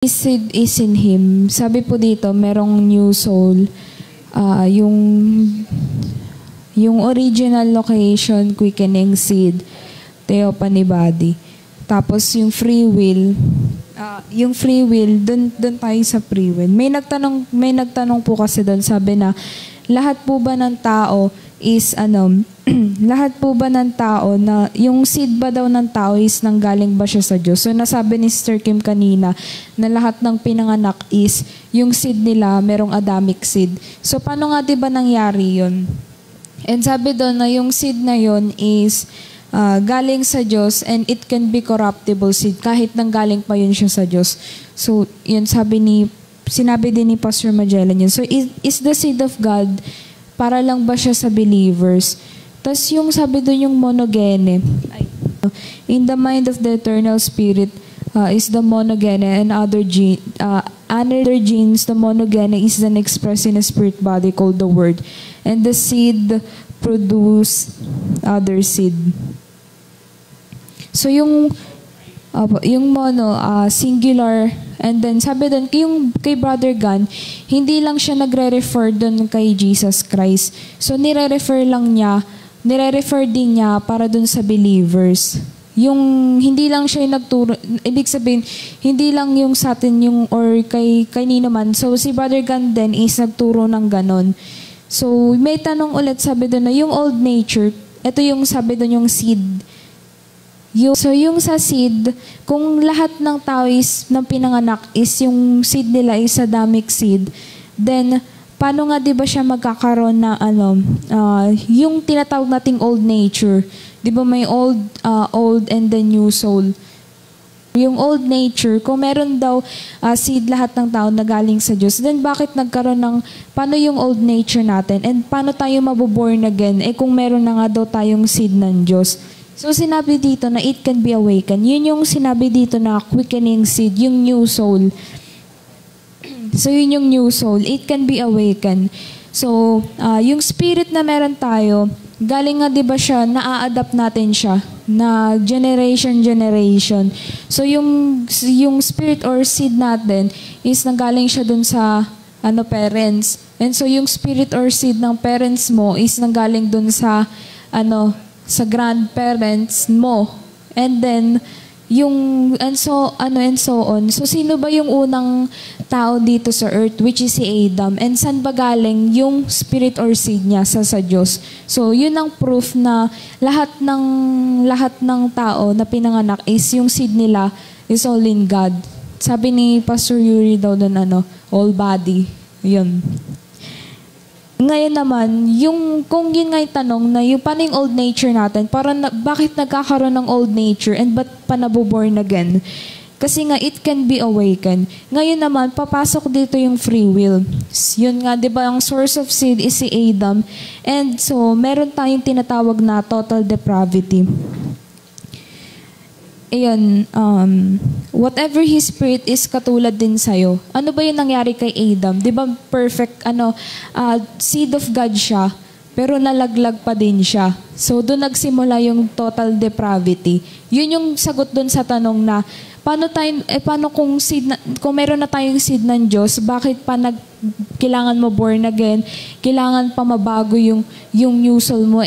Seed is in Him. Sabi po dito, merong new soul. Yung original location, quickening seed, theophany body. Tapos yung free will, dun tayo sa free will. May nagtanong po kasi doon, sabi na, lahat po ba ng tao is lahat po ba ng tao na yung seed ba daw ng tao is nanggaling ba siya sa Diyos? So nasabi ni Sister Kim kanina na lahat ng pinanganak is yung seed nila merong Adamic seed. So paano nga 'di ba nangyari 'yon? And sabi doon na yung seed na 'yon is galing sa Diyos and it can be corruptible seed kahit nanggaling pa yun siya sa Diyos. So yun sinabi din ni Pastor Magellan yun. So is the seed of God para lang ba siya sa believers? Tapos yung sabi doon yung monogene. In the mind of the eternal spirit is the monogene and other genes. The monogene is then expressed in a spirit body called the Word. And the seed produce other seed. So yung mono, singular. And then sabi doon, yung kay Brother Gan, hindi lang siya nagre-refer doon kay Jesus Christ. So nire-refer din niya para doon sa believers. Yung hindi lang siya yung nagturo, ibig sabihin, hindi lang yung sa atin yung or kay nino man. So si Brother Gan din is nagturo ng ganon. So may tanong ulit, sabi doon na yung old nature, ito yung sabi doon yung seed. So yung sa seed, kung lahat ng tao is ng pinanganak is yung seed nila is Adamic seed, then paano nga 'di ba siya magkakaroon na yung tinatawag nating old nature? 'Di ba may old and the new soul? Yung old nature, kung meron daw seed lahat ng tao na galing sa Diyos, then bakit nagkaroon ng paano yung old nature natin? And paano tayo maboborn again kung meron na nga daw tayong seed ng Diyos? So sinabi dito na it can be awakened. Yun yung sinabi dito na quickening seed, yung new soul. So yun yung new soul. It can be awakened. So yung spirit na meron tayo, galing nga 'di ba siya, na-adapt natin siya na generation. So yung spirit or seed natin is nanggaling siya dun sa parents. And so yung spirit or seed ng parents mo is nanggaling dun sa sa grandparents mo. And then, and so on. So, sino ba yung unang tao dito sa earth, which is si Adam? And saan ba galing yung spirit or seed niya sa Diyos? So, yun ang proof na lahat ng tao na pinanganak is yung seed nila is all in God. Sabi ni Pastor Yuri daw doon, all body. Yun. Ngayon naman, kung yun nga yung tanong na yung paano yung old nature natin, bakit nagkakaroon ng old nature and ba't pa naboborn again? Kasi nga, it can be awakened. Ngayon naman, papasok dito yung free will. Yun nga, di ba, ang source of seed is si Adam. And so, meron tayong tinatawag na total depravity. Ayan, whatever his spirit is katulad din sa'yo. Ano ba yung nangyari kay Adam? Di ba perfect, seed of God siya, pero nalaglag pa din siya. So, doon nagsimula yung total depravity. Yun yung sagot doon sa tanong na, paano kung meron na tayong seed ng Diyos, bakit pa kailangan mo born again, kailangan pa mabago yung new soul mo,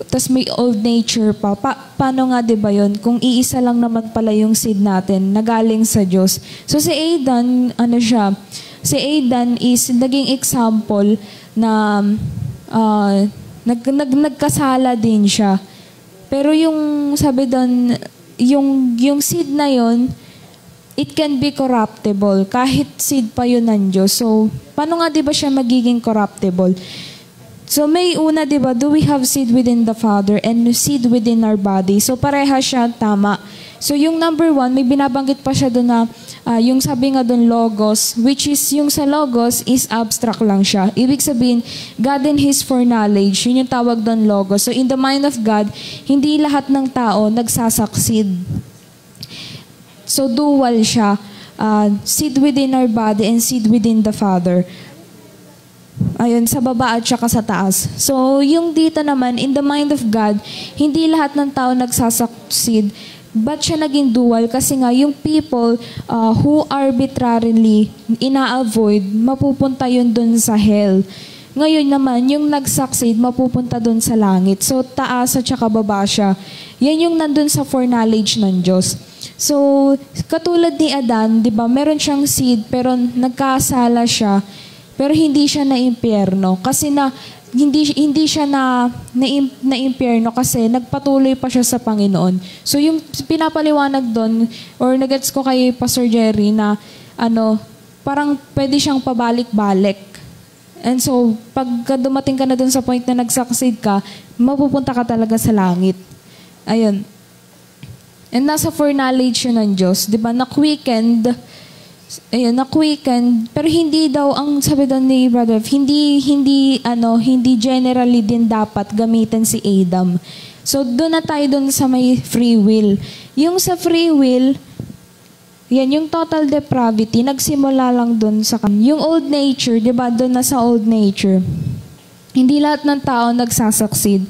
tas may old nature pa. Paano nga 'di ba 'yon? Kung iisa lang naman pala yung seed natin na galing sa Diyos. So si Adan, Si Adan is naging example na nagkasala din siya. Pero yung sabi doon, yung seed na 'yon, it can be corruptible kahit seed pa 'yun ng Diyos. So paano nga 'di ba siya magiging corruptible? So may una, di ba, do we have seed within the Father and seed within our body? So pareha siya, tama. So yung number 1, may binabanggit pa siya doon na, yung sabi nga doon, logos, which is yung sa logos is abstract lang siya. Ibig sabihin, God and His foreknowledge, yun yung tawag doon logos. So in the mind of God, hindi lahat ng tao nagsasucceed. So dual siya, seed within our body and seed within the Father. Ayun, sa baba at saka sa taas. So, yung dito naman, in the mind of God, hindi lahat ng tao nagsasucceed. Ba't siya naging dual? Kasi nga, yung people who arbitrarily ina-avoid, mapupunta yun dun sa hell. Ngayon naman, yung nag-succeed, mapupunta dun sa langit. So, taas at saka baba siya. Yan yung nandun sa foreknowledge ng Diyos. So, katulad ni Adan, di ba, meron siyang seed, pero nagkasala siya, pero hindi siya na-impyerno. Kasi hindi siya na impyerno kasi nagpatuloy pa siya sa Panginoon. So yung pinapaliwanag doon, or nagets ko kay Pastor Jerry na parang pwede siyang pabalik-balik. And so, pag dumating ka na doon sa point na nag-succeed ka, mapupunta ka talaga sa langit. Ayun. And nasa foreknowledge yun ng Diyos. Diba? Na-quickened, pero hindi daw, ang sabi doon ni Brother, hindi generally din dapat gamitin si Adam. So, doon na tayo doon sa may free will. Yung sa free will, yan, yung total depravity, nagsimula lang doon sa yung old nature, di ba, doon na sa old nature. Hindi lahat ng tao nagsasucceed.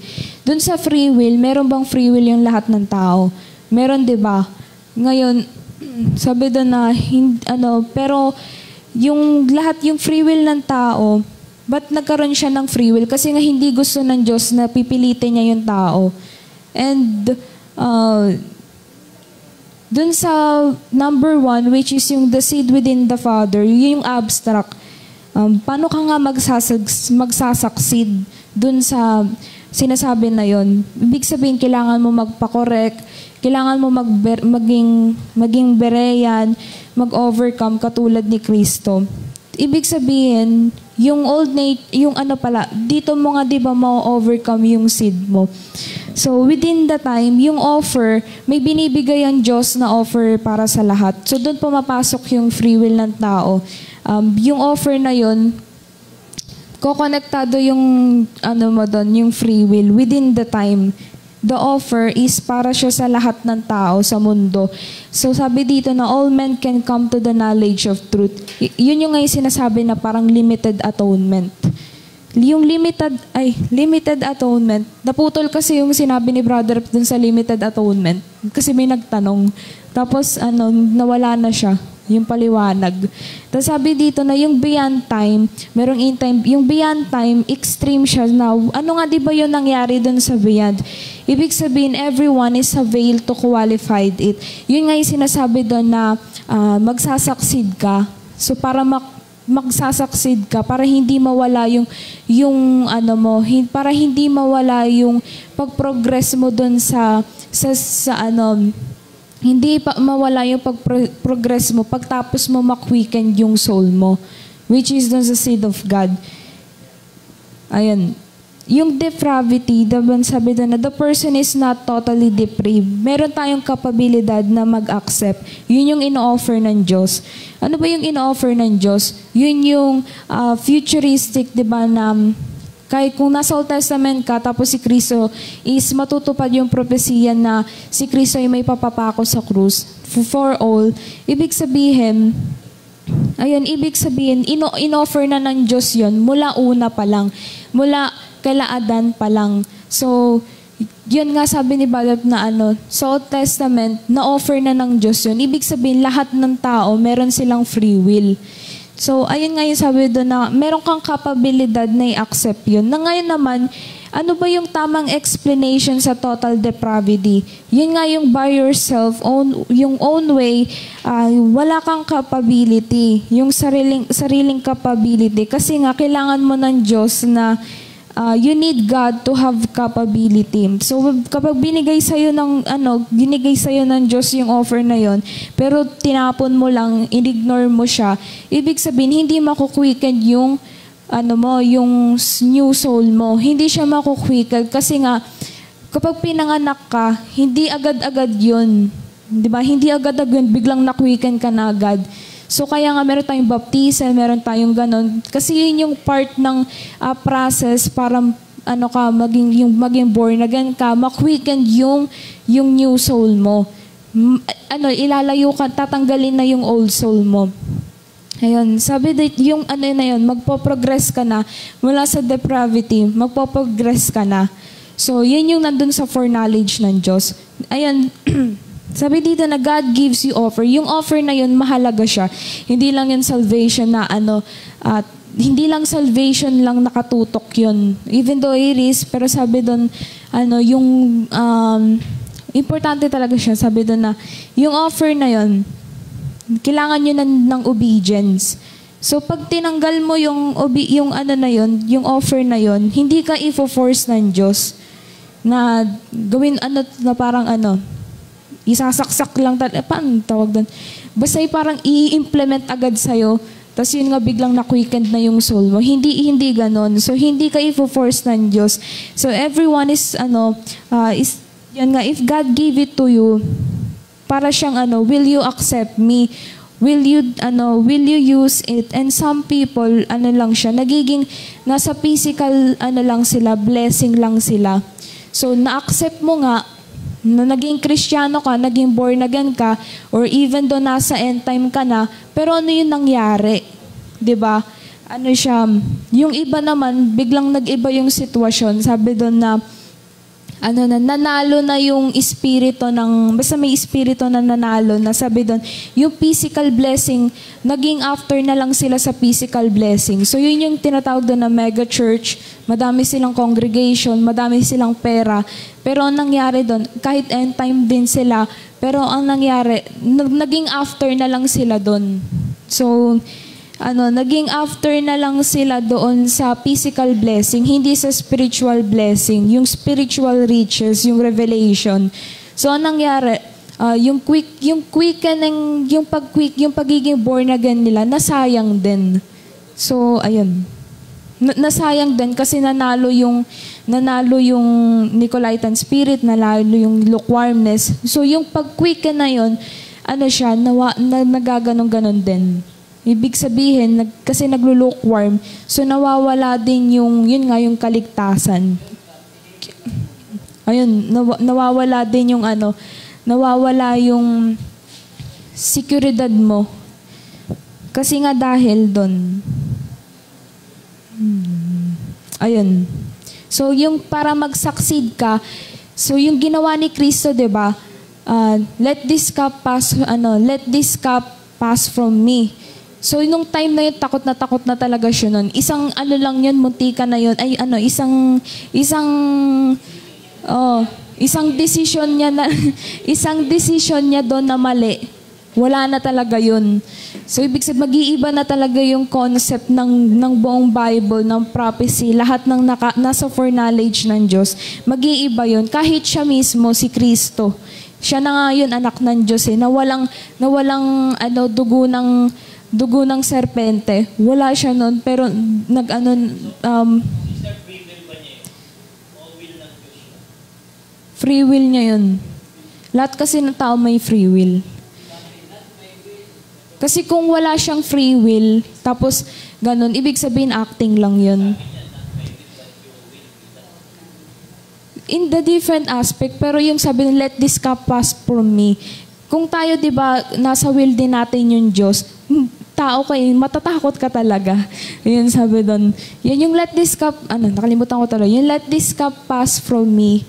Doon sa free will, meron bang free will yung lahat ng tao? Meron, di ba? Ngayon, sabi doon na, pero yung lahat, yung free will ng tao, ba't nagkaroon siya ng free will? Kasi nga hindi gusto ng Diyos na pipilitin niya yung tao. And, dun sa number 1, which is yung the seed within the Father, yun yung abstract. Paano ka nga magsasucceed dun sa sinasabi na yon? Ibig sabihin, kailangan mo magpa-correct, kailangan mo maging bereyan, mag-overcome katulad ni Kristo. Ibig sabihin, yung dito mo nga 'di ba ma-overcome yung seed mo. So within the time, yung offer, may binibigay ang Diyos na offer para sa lahat. So doon pumapasok yung free will ng tao. Yung offer na yon, kokonektado yung yung free will within the time. The offer is para siya sa lahat ng tao sa mundo. So sabi dito na all men can come to the knowledge of truth. Yun yung ngayon sinasabi na parang limited atonement. Yung limited atonement, naputol kasi yung sinabi ni Brother dun sa limited atonement. Kasi may nagtanong. Tapos nawala na siya. Yung paliwanag. Tapos sabi dito na yung beyond time, merong in time, yung beyond time, extreme siya now. Ano nga di ba yung nangyari dun sa beyond? Ibig sabihin, everyone is availed to qualify it. Yun nga yung sinasabi doon na magsasucceed ka. So para magsasucceed ka, para hindi mawala para hindi mawala yung pag-progress mo doon hindi pa mawala yung pag-progress mo pagtapos mo ma-quicken yung soul mo, which is dun sa seed of God. Ayan. Yung depravity, sabi doon na the person is not totally depraved. Meron tayong kapabilidad na mag-accept. Yun yung ino-offer ng Diyos. Ano ba yung ino-offer ng Diyos? Yun yung futuristic, di ba, na kahit kung nasa Old Testament ka, tapos si Kristo is matutupad yung propesiya na si Kristo ay may papapako sa krus for all. Ibig sabihin, in-offer na ng Diyos yun mula una pa lang. Mula kaila Adan pa lang. So, yun nga sabi ni Balab na sa Old Testament, na-offer na ng Diyos yun. Ibig sabihin, lahat ng tao, meron silang free will. So, ayun nga yung sabi doon na meron kang kapabilidad na i-accept yun. Na ngayon naman, ano ba yung tamang explanation sa total depravity? Yun nga yung by yourself, yung own way, wala kang capability, yung sariling capability. Kasi nga, kailangan mo ng Diyos na you need God to have capability. So, kapag binigay sa'yo ng Diyos yung offer na yon, pero tinapon mo lang, in-ignore mo siya, ibig sabihin, hindi makuquicken yung yung new soul mo. Hindi siya makuquicken kasi nga, kapag pinanganak ka, hindi agad-agad yun. Diba? Hindi agad-agad, biglang naquicken ka na agad. So, kaya nga meron tayong baptism, meron tayong ganon. Kasi yun yung part ng process para maging born again ka, maquicken yung new soul mo. Ilalayo ka, tatanggalin na yung old soul mo. Ayun, sabi dito, yung magpo-progress ka na, mula sa depravity, magpo-progress ka na. So, yun yung nandun sa foreknowledge ng Diyos. Ayun, Sabi dito na God gives you offer. Yung offer na yun, mahalaga siya. Hindi lang yung salvation na hindi lang salvation lang nakatutok yun. Even though it is, pero sabi doon, yung importante talaga siya. Sabi doon na, yung offer na yun, kailangan nyo ng obedience. So, pag tinanggal mo yung yung offer na yun, hindi ka i-force ng Diyos na gawin na parang isasaksak lang paano tawag doon? Basta parang i-implement agad sa'yo, tapos yun nga biglang na-quickened na yung soul mo. Hindi ganon. So, hindi ka i-force ng Diyos. So, everyone is yan nga, if God gave it to you, para siyang will you accept me? Will you use it? And some people, lang siya, nagiging, nasa physical, lang sila, blessing lang sila. So, na-accept mo nga, na naging Kristiyano ka, naging born again ka, or even though nasa end time ka na, pero ano yung nangyari? 'Di ba? Yung iba naman, biglang nag-iba yung sitwasyon. Sabi doon na, nanalo na yung espiritu basta may espiritu na nanalo, na sabi doon, yung physical blessing, naging after na lang sila sa physical blessing. So yun yung tinatawag doon na mega church, madami silang congregation, madami silang pera, pero ang nangyari doon, kahit end time din sila, pero ang nangyari, naging after na lang sila doon. So, naging after na lang sila doon sa physical blessing, hindi sa spiritual blessing, yung spiritual riches, yung revelation. So, anong nangyari? Yung quickening, yung pagiging born again nila, nasayang din. So, ayun. Nasayang din kasi nanalo yung Nicolaitan spirit, nanalo yung lukewarmness. So, yung pag-quicken na yun, nagaganong-ganon din. Ibig sabihin, kasi naglo-lukewarm, so nawawala din yung kaligtasan. Ayun, nawawala din yung nawawala yung seguridad mo. Kasi nga dahil doon. Ayun. So, yung para mag-succeed ka, so yung ginawa ni Kristo, 'di ba? Let this cup pass from me. So, nung time na yun, takot na talaga siya nun. Isang lang yun, muntika na yun. Ay, isang decision niya doon na mali. Wala na talaga yun. So, ibig sabihin, mag-iiba na talaga yung concept ng buong Bible, ng prophecy, lahat ng nasa foreknowledge ng Diyos. Mag-iiba yun. Kahit siya mismo, si Kristo. Siya na nga yun, anak ng Diyos na walang dugo ng serpente. Wala siya nun, pero free will niya yun. Lahat kasi ng tao may free will. Kasi kung wala siyang free will, tapos ganun, ibig sabihin acting lang yun. In the different aspect, pero yung sabi, let this cup pass from me. Kung tayo, di ba, nasa will din natin yung Diyos, tao kayo, matatakot ka talaga. Yun sabi doon. Yan yung let this cup, nakalimutan ko talaga. Yung let this cup pass from me.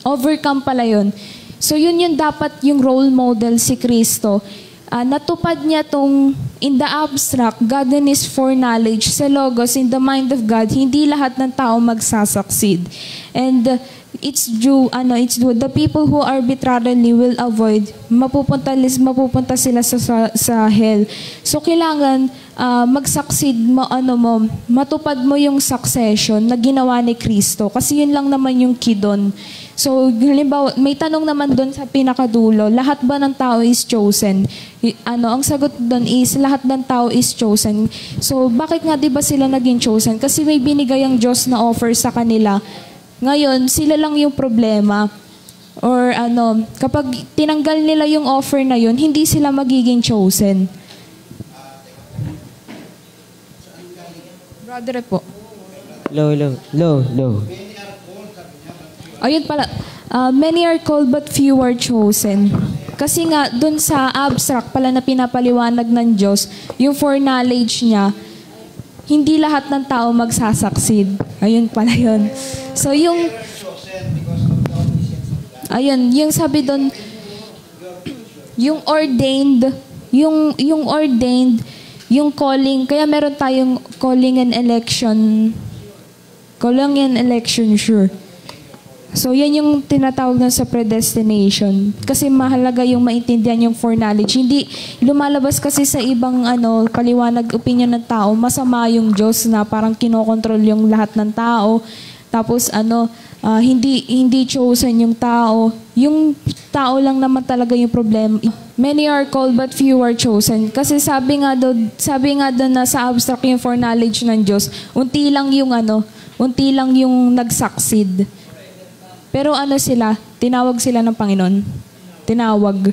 Overcome pala yun. So yun yung dapat yung role model si Kristo. Natupad niya tong in the abstract, God in His foreknowledge, sa Logos, in the mind of God, hindi lahat ng tao magsasucceed. And it's due, the people who arbitrarily will avoid, mapupunta sila sa hell. So, kailangan mag-succeed matupad mo yung succession na ginawa ni Kristo. Kasi yun lang naman yung key doon. So, halimbawa, may tanong naman doon sa pinakadulo, lahat ba ng tao is chosen? Ang sagot doon is, lahat ng tao is chosen. So, bakit nga di ba sila naging chosen? Kasi may binigay ang Diyos na offer sa kanila. Ngayon, sila lang yung problema. Or kapag tinanggal nila yung offer na yun, hindi sila magiging chosen. Brother po. Low. Ayun pala, many are called but few are chosen. Kasi nga, dun sa abstract pala na pinapaliwanag ng Diyos, yung foreknowledge niya, hindi lahat ng tao magsasucceed. Ayun pala yun. So yung Ayun, yung sabi doon, yung ordained, yung ordained, yung calling, kaya meron tayong calling and election, sure. So, yan yung tinatawag na sa predestination. Kasi mahalaga yung maintindihan yung foreknowledge. Hindi, lumalabas kasi sa ibang paliwanag opinion ng tao, masama yung Diyos na parang kinokontrol yung lahat ng tao. Tapos hindi chosen yung tao. Yung tao lang naman talaga yung problem. Many are called but few are chosen. Kasi sabi nga doon na sa abstract yung foreknowledge ng Diyos, unti lang yung nag-succeed. Pero tinawag sila ng Panginoon. Tinawag.